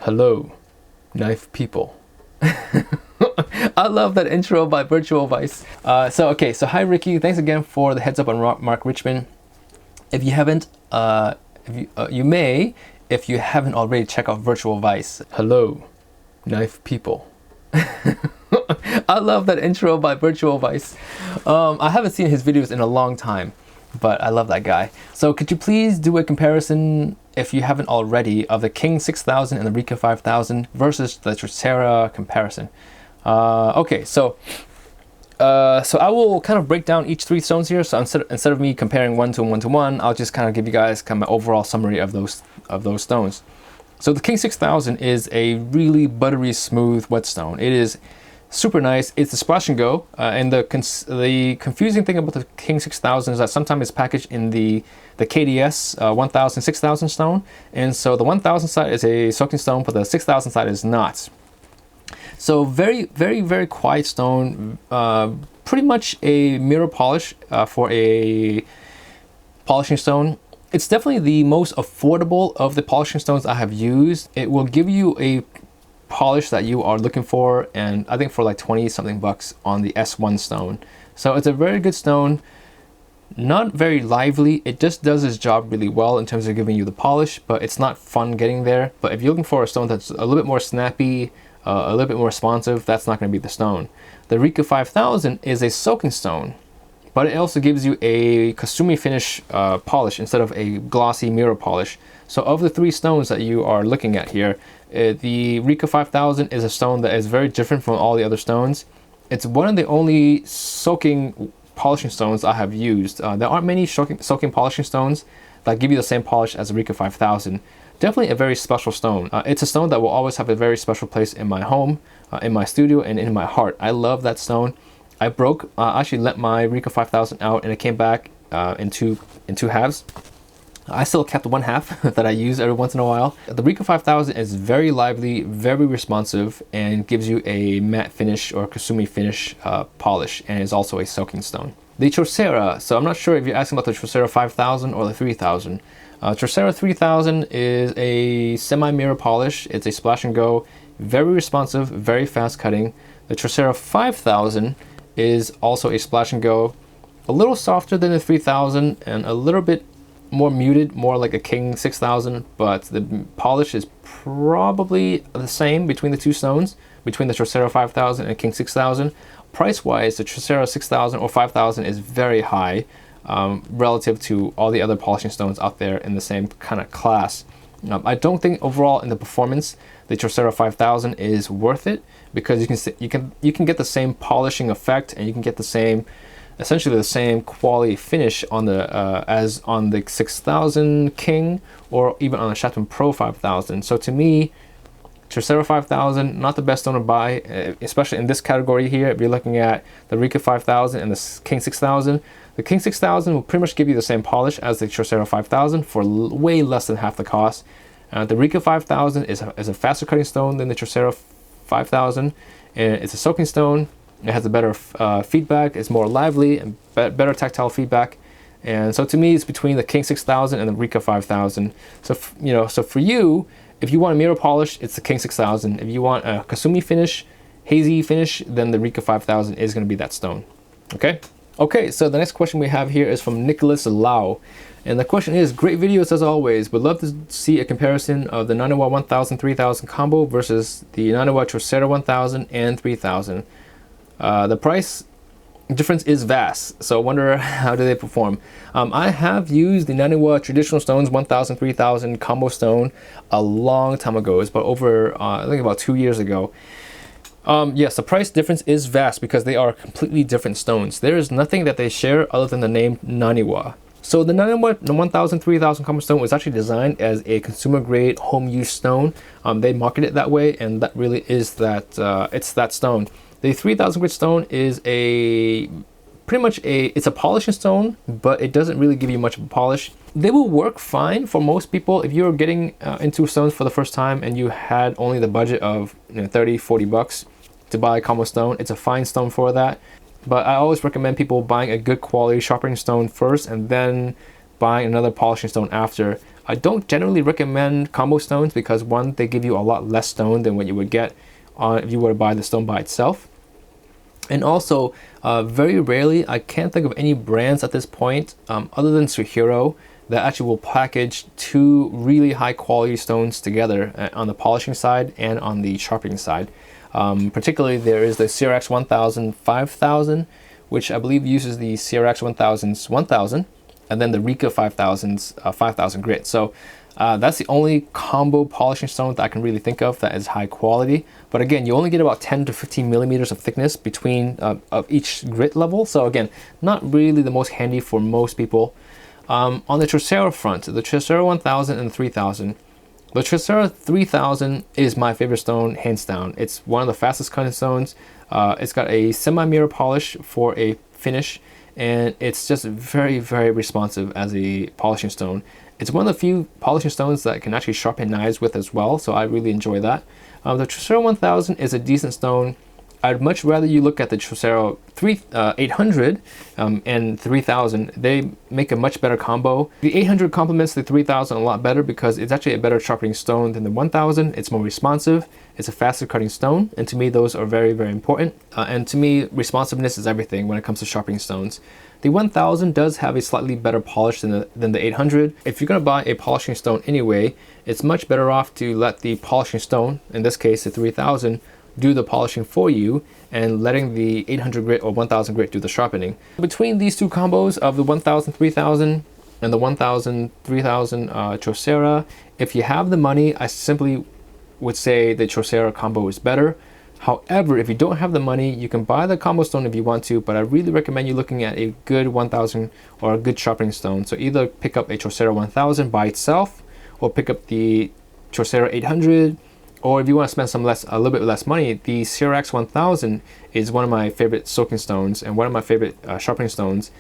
Hello, knife people. I love that intro by Virtual Vice. So hi Ricky, thanks again for the heads up on Mark Richmond. If you haven't, you may, if you haven't already, check out Virtual Vice. Hello, knife people. I love that intro by Virtual Vice. I haven't seen his videos in a long time, but I love that guy. So could you please do a comparison, if you haven't already, of the King 6000 and the Rika 5000 versus the Tristana comparison? So I will kind of break down each three stones here. So instead of me comparing one to one, I'll just kind of give you guys kind of an overall summary of those stones. So the King 6000 is a really buttery smooth whetstone. It is super nice. It's a splash and go, and the confusing thing about the King 6000 is that sometimes it's packaged in the KDS 1000 6000 stone, and so the 1000 side is a soaking stone, but the 6000 side is not. So very, very, very quiet stone, pretty much a mirror polish for a polishing stone. It's definitely the most affordable of the polishing stones I have used. It will give you a polish that you are looking for, and I think for like 20 something bucks on the S1 stone. So it's a very good stone, not very lively. It just does its job really well in terms of giving you the polish, but it's not fun getting there. But if you're looking for a stone that's a little bit more snappy, a little bit more responsive, that's not going to be the stone. The Rika 5000 is a soaking stone, but it also gives you a Kasumi finish polish instead of a glossy mirror polish. So of the three stones that you are looking at here, the Rika 5000 is a stone that is very different from all the other stones. It's one of the only soaking polishing stones I have used. There aren't many soaking polishing stones that give you the same polish as the Rika 5000. Definitely a very special stone. It's a stone that will always have a very special place in my home, in my studio, and in my heart. I love that stone. I actually lent my Rika 5000 out, and it came back in two halves. I still kept one half that I use every once in a while. The Rika 5000 is very lively, very responsive, and gives you a matte finish or Kasumi finish polish, and is also a soaking stone. The Tristana, so I'm not sure if you're asking about the Tristana 5000 or the 3000. Tristana 3000 is a semi-mirror polish. It's a splash and go, very responsive, very fast cutting. The Tristana 5000 is also a splash and go, a little softer than the 3000 and a little bit more muted, more like a King 6000, but the polish is probably the same between the two stones, between the Tristana 5000 and King 6000. Price wise, the Tristana 6000 or 5000 is very high relative to all the other polishing stones out there in the same kind of class. I don't think overall in the performance the Tristana 5000 is worth it, because you can get the same polishing effect, and you can get the same, essentially the same quality finish on the as on the 6000 King, or even on the Chatham Pro 5000. So to me, Tristana 5000, not the best stone to buy, especially in this category here. If you're looking at the Rika 5000 and the King 6000, the King 6000 will pretty much give you the same polish as the Tristana 5000 for way less than half the cost. The Rika 5000 is a faster cutting stone than the Tristana 5000, and it's a soaking stone. It has a better feedback, it's more lively and better tactile feedback. And so to me, it's between the King 6000 and the Rika 5000. So so for you, if you want a mirror polish, it's the King 6000. If you want a Kasumi finish, hazy finish, then the Rika 5000 is going to be that stone. Okay, so the next question we have here is from Nicholas Lau. And the question is, great videos as always. Would love to see a comparison of the Naniwa 1000 3000 combo versus the Naniwa Tristana 1000 and 3000. The price difference is vast, so I wonder how do they perform. I have used the Naniwa traditional stones 1000 3000 combo stone a long time ago. It's about over I think about 2 years ago. Yes, the price difference is vast because they are completely different stones. There is nothing that they share other than the name Naniwa. So the Naniwa 1000 3000 combo stone was actually designed as a consumer grade home use stone. They market it that way, and that really is that it's that stone. The 3000 grit stone is it's a polishing stone, but it doesn't really give you much of a polish. They will work fine for most people. If you're getting into stones for the first time and you had only the budget of 30-40 bucks to buy a combo stone, it's a fine stone for that. But I always recommend people buying a good quality sharpening stone first and then buying another polishing stone after. I don't generally recommend combo stones because one, they give you a lot less stone than what you would get if you were to buy the stone by itself. And also, very rarely, I can't think of any brands at this point, other than Suhiro, that actually will package two really high quality stones together on the polishing side and on the sharpening side. Particularly, there is the CRX 1000 5000, which I believe uses the CRX 1000's 1000, and then the Rika 5000's 5000 grit. So that's the only combo polishing stone that I can really think of that is high quality. But again, you only get about 10 to 15 millimeters of thickness between of each grit level. So again, not really the most handy for most people. On the Tristana front, the Tristana 1000 and 3000. The Tristana 3000 is my favorite stone, hands down. It's one of the fastest cutting stones. It's got a semi-mirror polish for a finish, and it's just very, very responsive as a polishing stone. It's one of the few polishing stones that can actually sharpen knives with as well, so I really enjoy that. The Tristana 1000 is a decent stone. I'd much rather you look at the Tristana 800 and 3000. They make a much better combo. The 800 complements the 3000 a lot better because it's actually a better sharpening stone than the 1000. It's more responsive. It's a faster cutting stone, and to me those are very, very important. And to me, responsiveness is everything when it comes to sharpening stones. The 1000 does have a slightly better polish than the 800. If you're going to buy a polishing stone anyway, it's much better off to let the polishing stone, in this case the 3000, do the polishing for you and letting the 800 grit or 1000 grit do the sharpening. Between these two combos of the 1000 3000 and the 1000 3000 Tristana, if you have the money, I simply would say the Tristana combo is better. However, if you don't have the money, you can buy the combo stone if you want to, but I really recommend you looking at a good 1000 or a good sharpening stone. So either pick up a Tristana 1000 by itself, or pick up the Tristana 800, or if you want to spend a little bit less money, the CRX 1000 is one of my favorite soaking stones and one of my favorite sharpening stones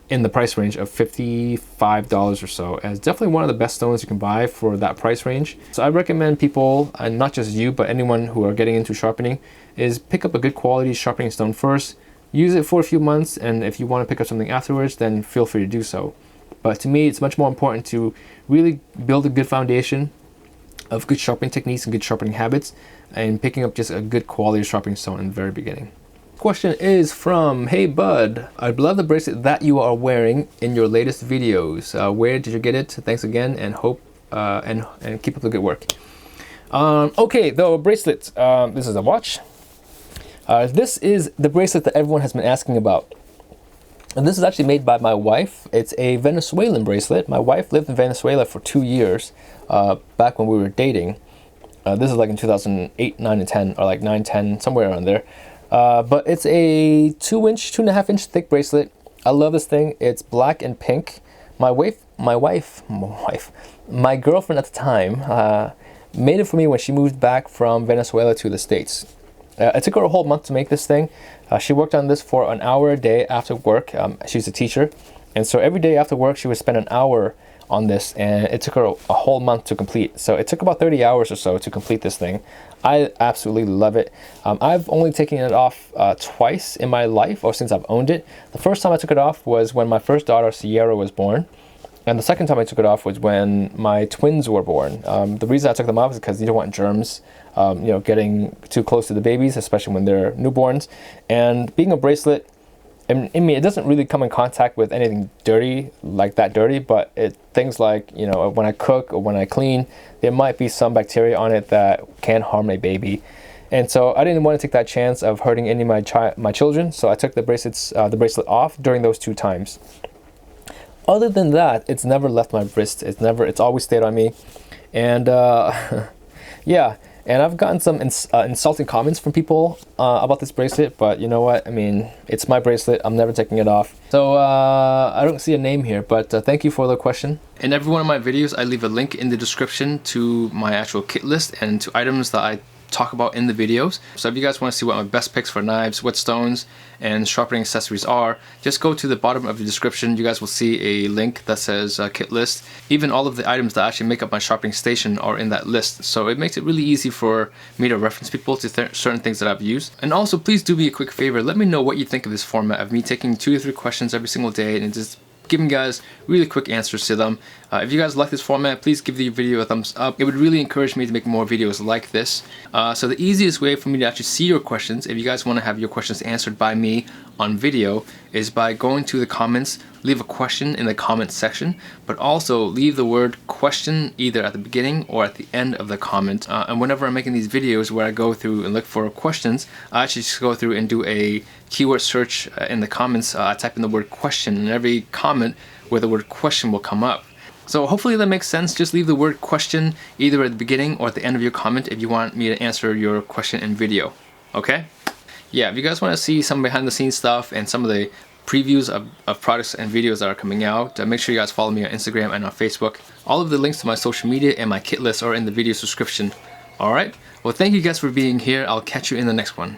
in the price range of $55 or so. And it's definitely one of the best stones you can buy for that price range. So I recommend people, and not just you, but anyone who are getting into sharpening, is pick up a good quality sharpening stone first, use it for a few months, and if you want to pick up something afterwards, then feel free to do so. But to me, it's much more important to really build a good foundation of good sharpening techniques and good sharpening habits, and picking up just a good quality sharpening stone in the very beginning. Question is from Hey Bud, I love the bracelet that you are wearing in your latest videos. Where did you get it? Thanks again, and hope and keep up the good work. Okay, the bracelet. This is a watch. This is the bracelet that everyone has been asking about. And this is actually made by my wife. It's a Venezuelan bracelet. My wife lived in Venezuela for 2 years, back when we were dating. This is like in 2008, 9, and 10, or like 9, 10, somewhere around there. But it's a 2.5 inch thick bracelet. I love this thing. It's black and pink. My girlfriend at the time made it for me when she moved back from Venezuela to the States. It took her a whole month to make this thing. She worked on this for an hour a day after work. She's a teacher, and so every day after work she would spend an hour on this, and it took her a whole month to complete. So it took about 30 hours or so to complete this thing. I absolutely love it. I've only taken it off twice in my life, or since I've owned it. The first time I took it off was when my first daughter Sierra was born, and the second time I took it off was when my twins were born. The reason I took them off is because you don't want germs getting too close to the babies, especially when they're newborns. And being a bracelet, I mean, it doesn't really come in contact with anything dirty, like that dirty, but things like, when I cook or when I clean, there might be some bacteria on it that can harm a baby. And so I didn't want to take that chance of hurting any of my children, so I took the bracelet off during those 2 times. Other than that, it's never left my wrist. It's always stayed on me. And yeah. And I've gotten some insulting comments from people about this bracelet, but you know what? I mean, it's my bracelet. I'm never taking it off. So I don't see a name here, but thank you for the question. In every one of my videos, I leave a link in the description to my actual kit list and to items that I talk about in the videos. So if you guys want to see what my best picks for knives, whetstones, and sharpening accessories are, just go to the bottom of the description. You guys will see a link that says kit list. Even all of the items that actually make up my sharpening station are in that list, so it makes it really easy for me to reference people to certain things that I've used. And also, please do me a quick favor, let me know what you think of this format of me taking 2 to 3 questions every single day and just giving guys really quick answers to them. If you guys like this format, please give the video a thumbs up. It would really encourage me to make more videos like this. So the easiest way for me to actually see your questions, if you guys want to have your questions answered by me on video, is by going to the comments, leave a question in the comment section, but also leave the word question either at the beginning or at the end of the comment. And whenever I'm making these videos where I go through and look for questions, I actually just go through and do a keyword search in the comments. I type in the word question, and every comment where the word question will come up. So hopefully that makes sense. Just leave the word question either at the beginning or at the end of your comment if you want me to answer your question in video. Okay? Yeah, if you guys want to see some behind the scenes stuff and some of the previews of products and videos that are coming out, make sure you guys follow me on Instagram and on Facebook. All of the links to my social media and my kit list are in the video description. Alright? Well, thank you guys for being here. I'll catch you in the next one.